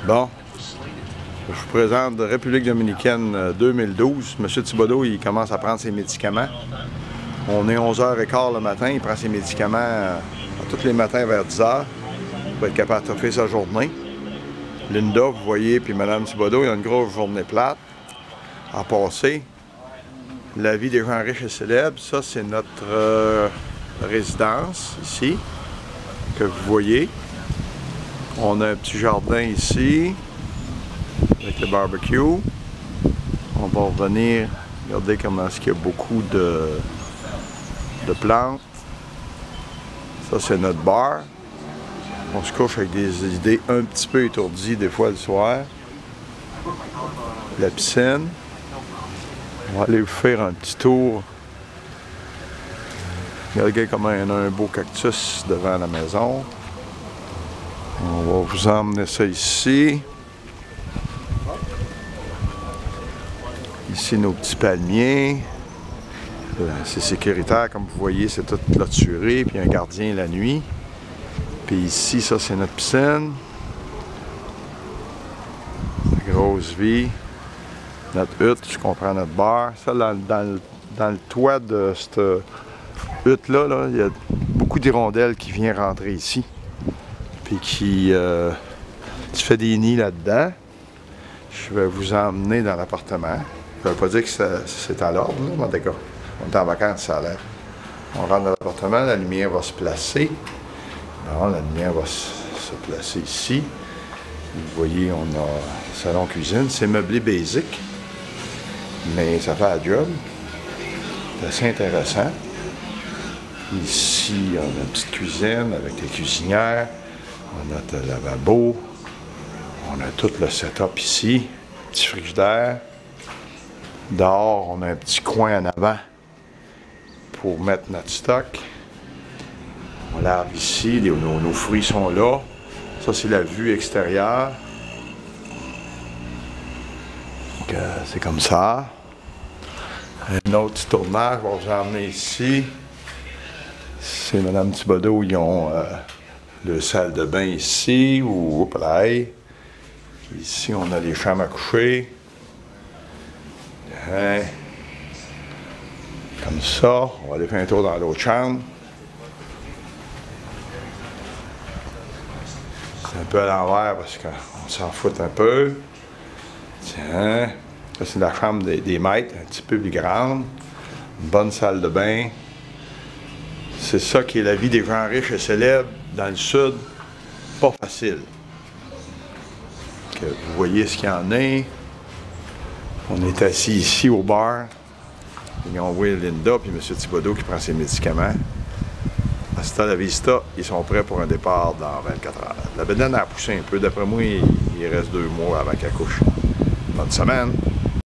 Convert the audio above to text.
Bon, je vous présente République dominicaine 2012. M. Thibodeau, il commence à prendre ses médicaments. On est 11h15 le matin, il prend ses médicaments tous les matins vers 10h. Il va être capable de faire sa journée. Linda, vous voyez, puis Mme Thibodeau, il y a une grosse journée plate à passer. La vie des gens riches et célèbres, ça c'est notre résidence ici, que vous voyez. On a un petit jardin ici, avec le barbecue. On va revenir, regardez comment est-ce qu'il y a beaucoup de plantes. Ça c'est notre bar. On se couche avec des idées un petit peu étourdies des fois le soir. La piscine. On va aller vous faire un petit tour. Regardez comment il y en a un beau cactus devant la maison. On va vous emmener ça ici. Ici nos petits palmiers. C'est sécuritaire, comme vous voyez, c'est tout clôturé, puis il y a un gardien la nuit. Puis ici, ça c'est notre piscine. La grosse vie. Notre hutte, je comprends notre bar. Ça, dans le toit de cette hutte-là, il y a beaucoup d'hirondelles qui viennent rentrer ici. Puis qui fait des nids là-dedans. Je vais vous emmener dans l'appartement. Ça ne veut pas dire que c'est à l'ordre, mais en tout cas, on est en vacances, ça a l'air. On rentre dans l'appartement, la lumière va se placer. Alors, la lumière va se placer ici. Vous voyez, on a salon-cuisine. C'est meublé basique, mais ça fait la job. C'est assez intéressant. Ici, on a une petite cuisine avec des cuisinières. On a notre lavabo. On a tout le setup ici. Petit frigidaire. Dehors, on a un petit coin en avant pour mettre notre stock. On lave ici, nos fruits sont là. Ça, c'est la vue extérieure. C'est comme ça. Un autre petit tournage, on va vous emmener ici. C'est Mme Thibodeau, ils ont le salle de bain ici, ou au palais. Ici, on a les chambres à coucher. Comme ça, on va aller faire un tour dans l'autre chambre. C'est un peu à l'envers parce qu'on s'en fout un peu. Tiens, ça c'est la chambre des maîtres, un petit peu plus grande. Une bonne salle de bain. C'est ça qui est la vie des gens riches et célèbres dans le sud. Pas facile. Vous voyez ce qu'il y en a. On est assis ici au bar. Et on voit Linda et M. Thibodeau qui prend ses médicaments. Hasta la vista, ils sont prêts pour un départ dans 24 heures. La bédaine a poussé un peu. D'après moi, il reste 2 mois avant qu'elle couche. Bonne semaine!